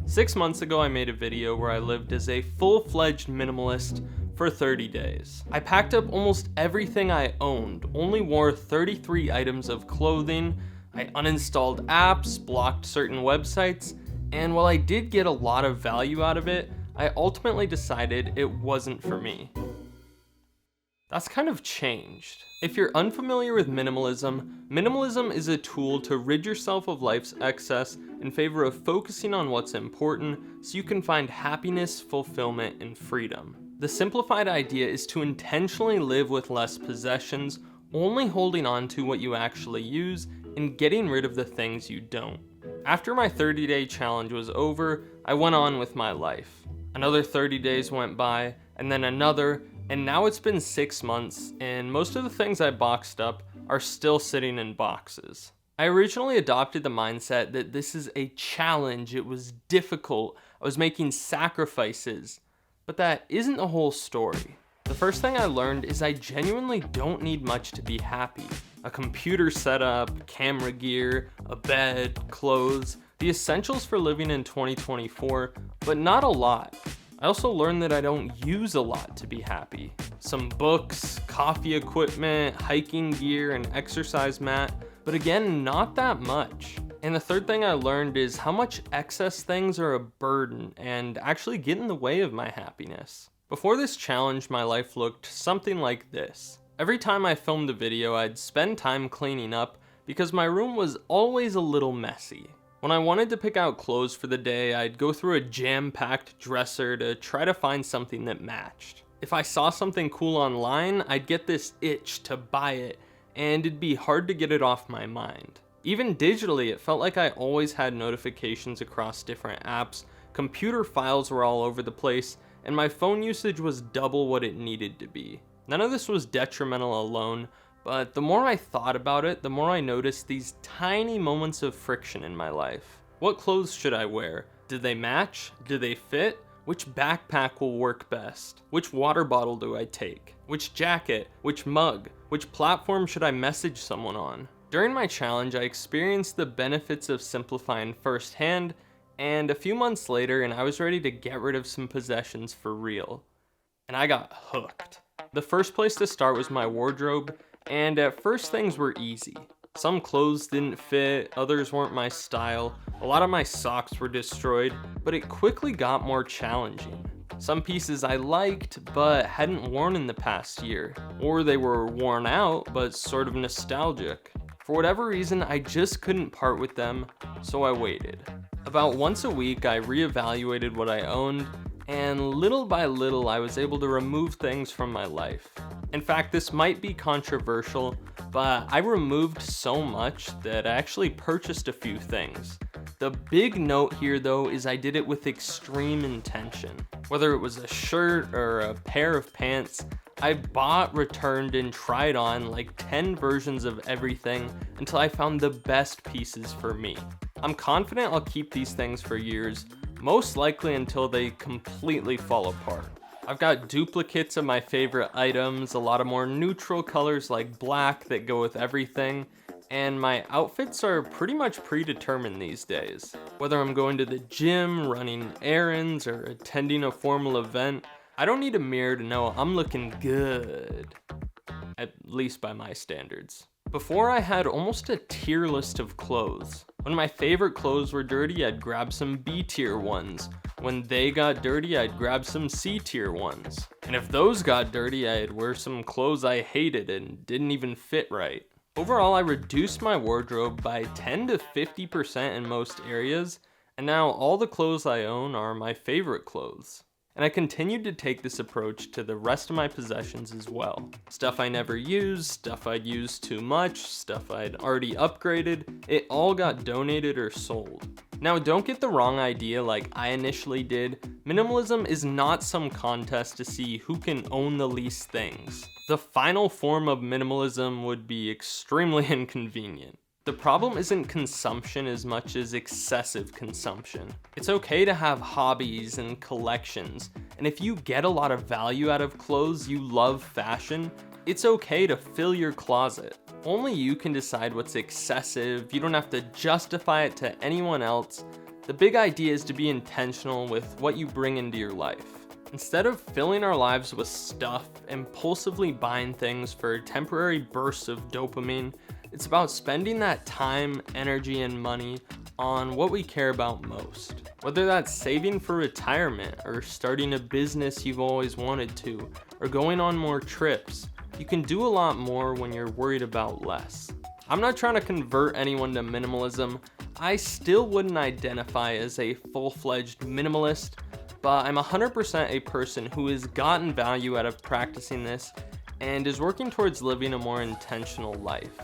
6 months ago, I made a video where I lived as a full-fledged minimalist for 30 days. I packed up almost everything I owned, only wore 33 items of clothing, I uninstalled apps, blocked certain websites, and while I did get a lot of value out of it, I ultimately decided it wasn't for me. That's kind of changed. If you're unfamiliar with minimalism, minimalism is a tool to rid yourself of life's excess in favor of focusing on what's important so you can find happiness, fulfillment, and freedom. The simplified idea is to intentionally live with less possessions, only holding on to what you actually use and getting rid of the things you don't. After my 30-day challenge was over, I went on with my life. Another 30 days went by, and then another, and now it's been 6 months, and most of the things I boxed up are still sitting in boxes. I originally adopted the mindset that this is a challenge, it was difficult, I was making sacrifices, but that isn't the whole story. The first thing I learned is I genuinely don't need much to be happy. A computer setup, camera gear, a bed, clothes, the essentials for living in 2024, but not a lot. I also learned that I don't use a lot to be happy. Some books, coffee equipment, hiking gear, an exercise mat, but again, not that much. And the third thing I learned is how much excess things are a burden and actually get in the way of my happiness. Before this challenge, my life looked something like this. Every time I filmed a video, I'd spend time cleaning up because my room was always a little messy. When I wanted to pick out clothes for the day, I'd go through a jam-packed dresser to try to find something that matched. If I saw something cool online, I'd get this itch to buy it, and it'd be hard to get it off my mind. Even digitally, it felt like I always had notifications across different apps, computer files were all over the place, and my phone usage was double what it needed to be. None of this was detrimental alone, but the more I thought about it, the more I noticed these tiny moments of friction in my life. What clothes should I wear? Do they match? Do they fit? Which backpack will work best? Which water bottle do I take? Which jacket? Which mug? Which platform should I message someone on? During my challenge, I experienced the benefits of simplifying firsthand, and a few months later, and I was ready to get rid of some possessions for real. And I got hooked. The first place to start was my wardrobe, and at first things were easy. Some clothes didn't fit, others weren't my style, a lot of my socks were destroyed, but it quickly got more challenging. Some pieces I liked, but hadn't worn in the past year, or they were worn out, but sort of nostalgic. For whatever reason, I just couldn't part with them, so I waited. About once a week, I reevaluated what I owned, and little by little, I was able to remove things from my life. In fact, this might be controversial, but I removed so much that I actually purchased a few things. The big note here though is I did it with extreme intention. Whether it was a shirt or a pair of pants, I bought, returned, and tried on like 10 versions of everything until I found the best pieces for me. I'm confident I'll keep these things for years, most likely until they completely fall apart. I've got duplicates of my favorite items, a lot of more neutral colors like black that go with everything, and my outfits are pretty much predetermined these days. Whether I'm going to the gym, running errands, or attending a formal event, I don't need a mirror to know I'm looking good, at least by my standards. Before, I had almost a tier list of clothes. When my favorite clothes were dirty, I'd grab some B tier ones. When they got dirty, I'd grab some C tier ones. And if those got dirty, I'd wear some clothes I hated and didn't even fit right. Overall, I reduced my wardrobe by 10 to 50% in most areas, and now all the clothes I own are my favorite clothes. And I continued to take this approach to the rest of my possessions as well. Stuff I never used, stuff I'd used too much, stuff I'd already upgraded, it all got donated or sold. Now, don't get the wrong idea like I initially did. Minimalism is not some contest to see who can own the least things. The final form of minimalism would be extremely inconvenient. The problem isn't consumption as much as excessive consumption. It's okay to have hobbies and collections, and if you get a lot of value out of clothes, you love fashion, it's okay to fill your closet. Only you can decide what's excessive, you don't have to justify it to anyone else, The big idea is to be intentional with what you bring into your life. Instead of filling our lives with stuff, impulsively buying things for temporary bursts of dopamine, it's about spending that time, energy, and money on what we care about most. Whether that's saving for retirement, or starting a business you've always wanted to, or going on more trips, you can do a lot more when you're worried about less. I'm not trying to convert anyone to minimalism. I still wouldn't identify as a full-fledged minimalist, but I'm 100% a person who has gotten value out of practicing this and is working towards living a more intentional life.